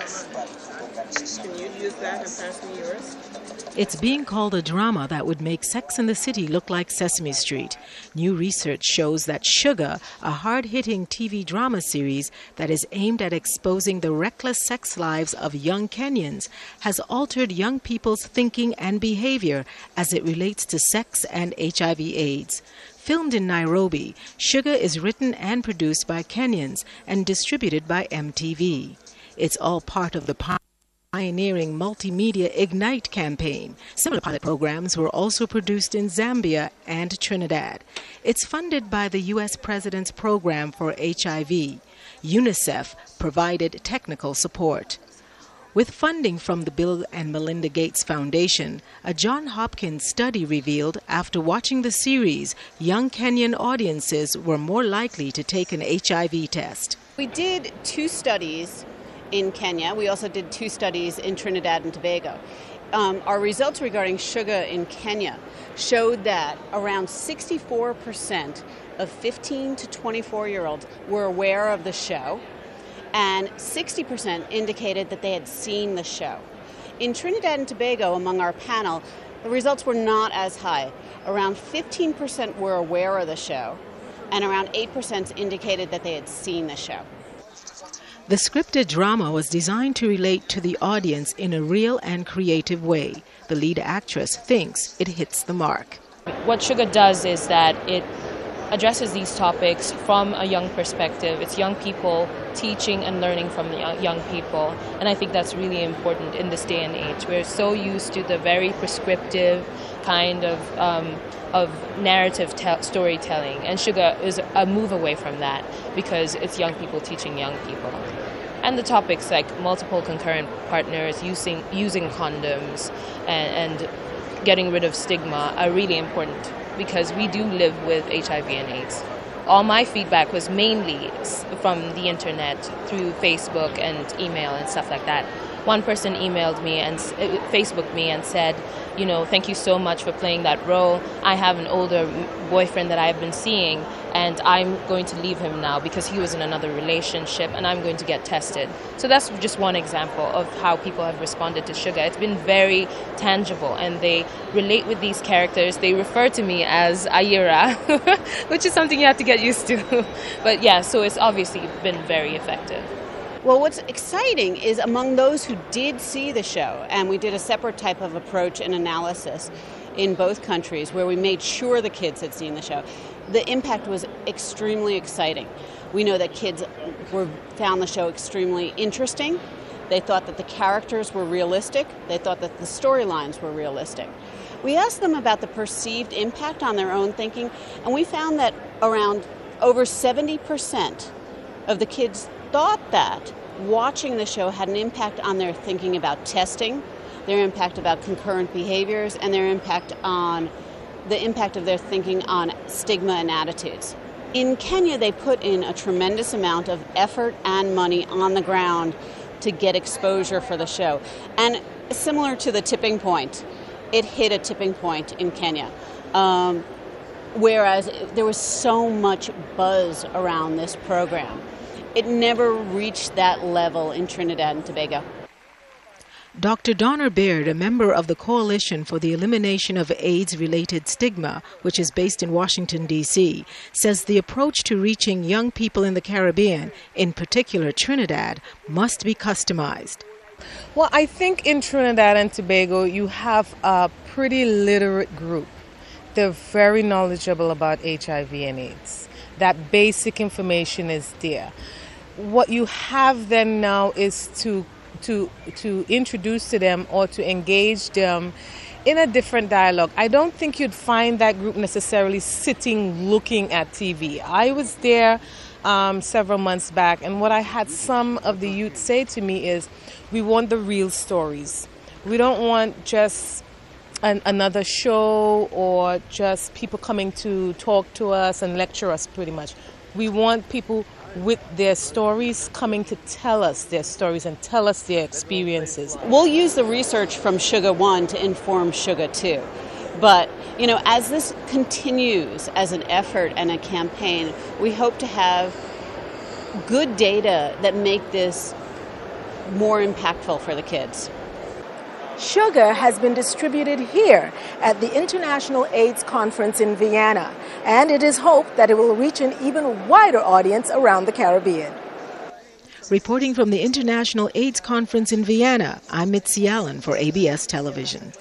Can you use that and pass me yours? It's being called a drama that would make Sex and the City look like Sesame Street. New research shows that Shuga, a hard-hitting TV drama series that is aimed at exposing the reckless sex lives of young Kenyans, has altered young people's thinking and behavior as it relates to sex and HIV/AIDS. Filmed in Nairobi, Shuga is written and produced by Kenyans and distributed by MTV. It's all part of the pioneering multimedia Ignite campaign. Similar pilot programs were also produced in Zambia and Trinidad. It's funded by the U.S. President's Program for HIV. UNICEF provided technical support. With funding from the Bill and Melinda Gates Foundation, a Johns Hopkins study revealed after watching the series, young Kenyan audiences were more likely to take an HIV test. We did 2 studies in Kenya. We also did 2 studies in Trinidad and Tobago. Our results regarding Shuga in Kenya showed that around 64% of 15 to 24-year-olds were aware of the show, and 60% indicated that they had seen the show. In Trinidad and Tobago, among our panel, the results were not as high. Around 15% were aware of the show, and around 8% indicated that they had seen the show. The scripted drama was designed to relate to the audience in a real and creative way. The lead actress thinks it hits the mark. What Shuga does is that it addresses these topics from a young perspective. It's young people teaching and learning from young people, and I think that's really important in this day and age. We're so used to the very prescriptive kind of narrative storytelling, and Shuga is a move away from that because it's young people teaching young people. And the topics like multiple concurrent partners, using condoms, and getting rid of stigma are really important because we do live with HIV and AIDS. All my feedback was mainly from the internet through Facebook and email and stuff like that. One person emailed me and Facebooked me and said, you know, thank you so much for playing that role. I have an older boyfriend that I've been seeing, and I'm going to leave him now because he was in another relationship, and I'm going to get tested. So that's just one example of how people have responded to Shuga. It's been very tangible, and they relate with these characters. They refer to me as Ayira, which is something you have to get used to. But yeah, so it's obviously been very effective. Well, what's exciting is among those who did see the show, and we did a separate type of approach and analysis in both countries where we made sure the kids had seen the show, the impact was extremely exciting. We know that kids found the show extremely interesting. They thought that the characters were realistic. They thought that the storylines were realistic. We asked them about the perceived impact on their own thinking, and we found that around over 70% of the kids thought that watching the show had an impact on their thinking about testing, their impact about concurrent behaviors, and their impact of their thinking on stigma and attitudes. In Kenya, they put in a tremendous amount of effort and money on the ground to get exposure for the show. And similar to the tipping point, it hit a tipping point in Kenya. Whereas there was so much buzz around this program. It never reached that level in Trinidad and Tobago. Dr. Donner Baird, a member of the Coalition for the Elimination of AIDS-Related Stigma, which is based in Washington, D.C., says the approach to reaching young people in the Caribbean, in particular Trinidad, must be customized. Well, I think in Trinidad and Tobago you have a pretty literate group. They're very knowledgeable about HIV and AIDS. That basic information is there. What you have then now is to introduce to them or to engage them in a different dialogue. I don't think you'd find that group necessarily sitting looking at TV. I was there several months back, and what I had some of the youth say to me is, we want the real stories. We don't want just another show or just people coming to talk to us and lecture us pretty much. We want people with their stories coming to tell us their stories and tell us their experiences. We'll use the research from Shuga 1 to inform Shuga 2. But, you know, as this continues as an effort and a campaign, we hope to have good data that make this more impactful for the kids. Shuga has been distributed here at the International AIDS Conference in Vienna, and it is hoped that it will reach an even wider audience around the Caribbean. Reporting from the International AIDS Conference in Vienna, I'm Mitzi Allen for ABS Television.